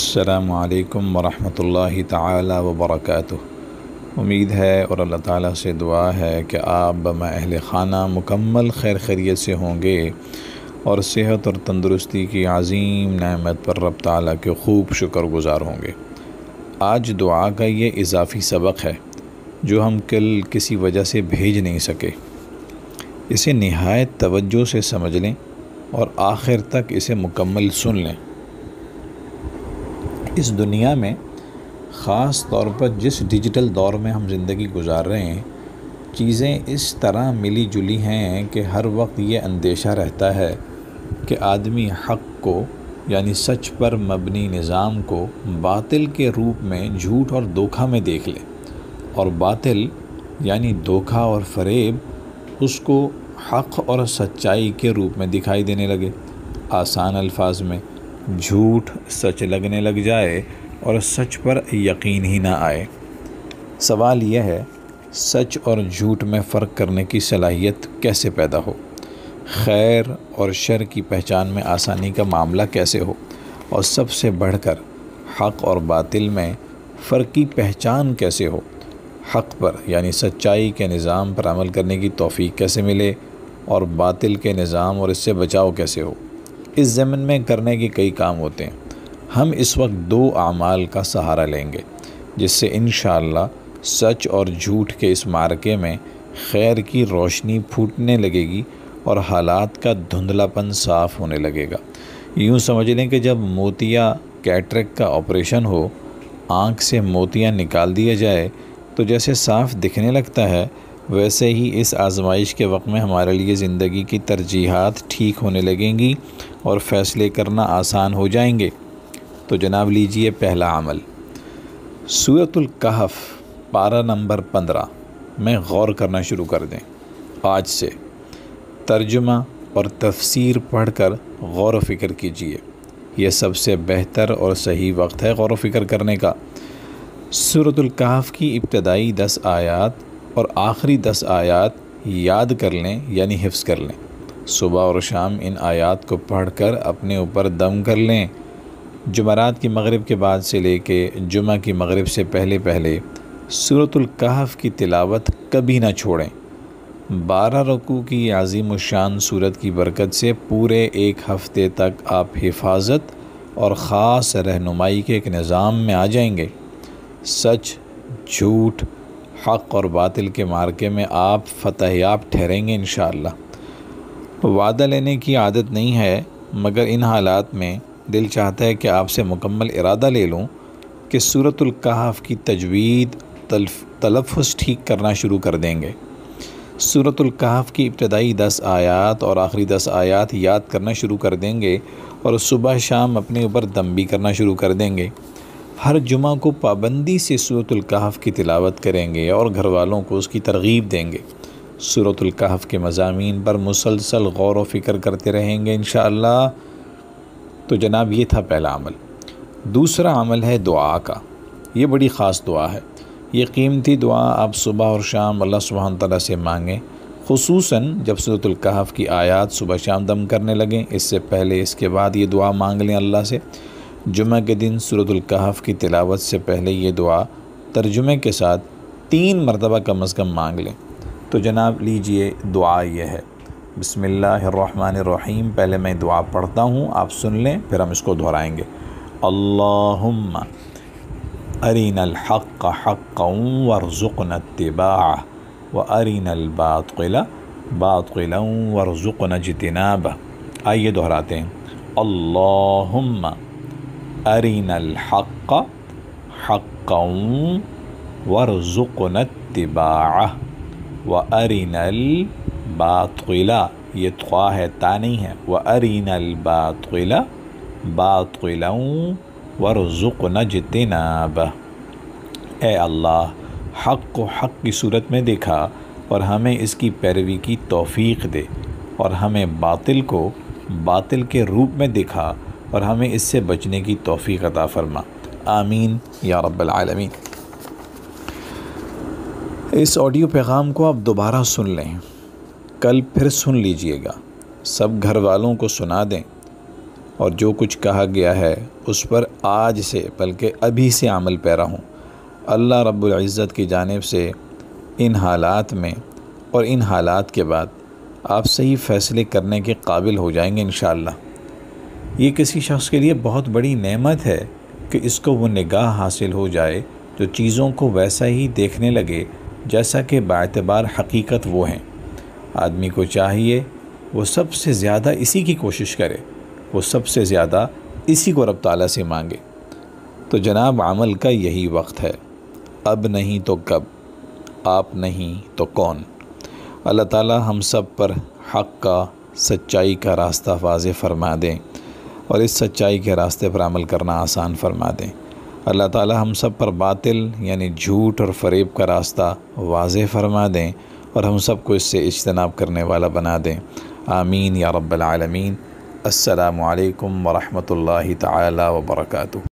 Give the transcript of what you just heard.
السلام علیکم ورحمۃ اللہ تعالی وبرکاتہ۔ امید ہے اور اللہ تعالیٰ سے دعا ہے کہ آپ بما اہل خانہ مکمل خیر خیریت سے ہوں گے اور صحت اور تندرستی کی عظیم نعمت پر رب تعالیٰ کے خوب شکر گزار ہوں گے۔ آج دعا کا یہ اضافی سبق ہے جو ہم کل کسی وجہ سے بھیج نہیں سکے۔ اسے نہایت توجہ سے سمجھ لیں اور آخر تک اسے مکمل سن لیں۔ اس دنیا میں خاص طور پر جس ڈیجیٹل دور میں ہم زندگی گزار رہے ہیں، چیزیں اس طرح ملی جلی ہیں کہ ہر وقت یہ اندیشہ رہتا ہے کہ آدمی حق کو یعنی سچ پر مبنی نظام کو باطل کے روپ میں جھوٹ اور دھوکہ میں دیکھ لے، اور باطل یعنی دھوکہ اور فریب اس کو حق اور سچائی کے روپ میں دکھائی دینے لگے۔ آسان الفاظ میں جھوٹ سچ لگنے لگ جائے اور سچ پر یقین ہی نہ آئے۔ سوال یہ ہے، سچ اور جھوٹ میں فرق کرنے کی صلاحیت کیسے پیدا ہو؟ خیر اور شر کی پہچان میں آسانی کا معاملہ کیسے ہو؟ اور سب سے بڑھ کر حق اور باطل میں فرق کی پہچان کیسے ہو؟ حق پر یعنی سچائی کے نظام پر عمل کرنے کی توفیق کیسے ملے اور باطل کے نظام اور اس سے بچاؤ کیسے ہو؟ اس ضمن میں کرنے کے کئی کام ہوتے ہیں۔ ہم اس وقت دو اعمال کا سہارا لیں گے جس سے انشاءاللہ سچ اور جھوٹ کے اس معرکے میں خیر کی روشنی پھوٹنے لگے گی اور حالات کا دھندلا پن صاف ہونے لگے گا۔ یوں سمجھ لیں کہ جب موتیا کیٹریکٹ کا آپریشن ہو، آنکھ سے موتیاں نکال دیا جائے تو جیسے صاف دکھنے لگتا ہے، ویسے ہی اس آزمائش کے وقت میں ہمارے لیے زندگی کی ترجیحات ٹھیک ہونے لگیں گی اور فیصلے کرنا آسان ہو جائیں گے۔ تو جناب لیجئے پہلا عمل، سورۃ الکہف پارہ نمبر 15 میں غور کرنا شروع کر دیں۔ آج سے ترجمہ اور تفسیر پڑھ کر غور و فکر کیجئے، یہ سب سے بہتر اور صحیح وقت ہے غور و فکر کرنے کا۔ سورۃ الکہف کی ابتدائی 10 آیات اور آخری 10 آیات یاد کر لیں یعنی حفظ کر لیں۔ صبح اور شام ان آیات کو پڑھ کر اپنے اوپر دم کر لیں۔ جمعرات کی مغرب کے بعد سے لے کے جمعہ کی مغرب سے پہلے سورۃ الکہف کی تلاوت کبھی نہ چھوڑیں۔ 12 رکوع کی عظیم الشان سورت کی برکت سے پورے ایک ہفتے تک آپ حفاظت اور خاص رہنمائی کے ایک نظام میں آ جائیں گے۔ سچ، جھوٹ، حق اور باطل کے معرکے میں آپ فتح یاب ٹھہریں گے انشاءاللہ۔ وعدہ لینے کی عادت نہیں ہے، مگر ان حالات میں دل چاہتا ہے کہ آپ سے مکمل ارادہ لے لوں کہ سورۃ الکہف کی تجوید تلفظ ٹھیک کرنا شروع کر دیں گے۔ سورۃ الکہف کی ابتدائی 10 آیات اور آخری 10 آیات یاد کرنا شروع کر دیں گے اور صبح شام اپنے اوپر دم بھی کرنا شروع کر دیں گے۔ ہر جمعہ کو پابندی سے سورۃ الکہف کی تلاوت کریں گے اور گھر والوں کو اس کی ترغیب دیں گے۔ سورۃ الکہف کے مضامین پر مسلسل غور و فکر کرتے رہیں گے انشاءاللہ۔ تو جناب یہ تھا پہلا عمل۔ دوسرا عمل ہے دعا کا۔ یہ بڑی خاص دعا ہے۔ یہ قیمتی دعا آپ صبح اور شام اللہ سبحانہ تعالیٰ سے مانگیں، خصوصاً جب سورۃ الکہف کی آیات صبح شام دم کرنے لگیں۔ اس سے پہلے اس کے بعد یہ دعا مانگ لیں اللہ سے۔ جمعہ کے دن سورۃ الکہف کی تلاوت سے پہلے یہ دعا ترجمے کے ساتھ 3 مرتبہ کم از کم مانگ لیں۔ تو جناب لیجئے دعا یہ ہے، بسم اللہ الرحمن الرحیم۔ پہلے میں دعا پڑھتا ہوں، آپ سن لیں، پھر ہم اس کو دہرائیں گے۔ اللہم ارنا الحق حقا وارزقنا اتباعہ وارنا الباطل باطلا وارزقنا اجتنابہ۔ آئیے دہراتے ہیں، اللہم ارنا الحق حقا وارزقنا اتباعہ وارنا الباطل، یہ تخوا ہے تا نہیں ہے، وارنا الباطل باطلا وارزقنا اجتنابہ۔ اے اللہ، حق کو حق کی صورت میں دیکھا اور ہمیں اس کی پیروی کی توفیق دے، اور ہمیں باطل کو باطل کے روپ میں دیکھا اور ہمیں اس سے بچنے کی توفیق عطا فرما، آمین یا رب العالمین۔ اس آڈیو پیغام کو آپ دوبارہ سن لیں، کل پھر سن لیجئے گا، سب گھر والوں کو سنا دیں اور جو کچھ کہا گیا ہے اس پر آج سے بلکہ ابھی سے عمل پیرا ہوں۔ اللہ رب العزت کی جانب سے ان حالات میں اور ان حالات کے بعد آپ صحیح فیصلے کرنے کے قابل ہو جائیں گے انشاءاللہ۔ یہ کسی شخص کے لیے بہت بڑی نعمت ہے کہ اس کو وہ نگاہ حاصل ہو جائے جو چیزوں کو ویسا ہی دیکھنے لگے جیسا کہ باعتبار حقیقت وہ ہیں۔ آدمی کو چاہیے وہ سب سے زیادہ اسی کی کوشش کرے، وہ سب سے زیادہ اسی کو رب تعالیٰ سے مانگے۔ تو جناب عمل کا یہی وقت ہے، اب نہیں تو کب، آپ نہیں تو کون۔ اللہ تعالیٰ ہم سب پر حق کا، سچائی کا راستہ واضح فرما دیں اور اس سچائی کے راستے پر عمل کرنا آسان فرما دیں۔ اللہ تعالیٰ ہم سب پر باطل یعنی جھوٹ اور فریب کا راستہ واضح فرما دیں اور ہم سب کو اس سے اجتناب کرنے والا بنا دیں۔ آمین یا رب العالمین۔ السلام علیکم ورحمۃ اللہ تعالی وبرکاتہ۔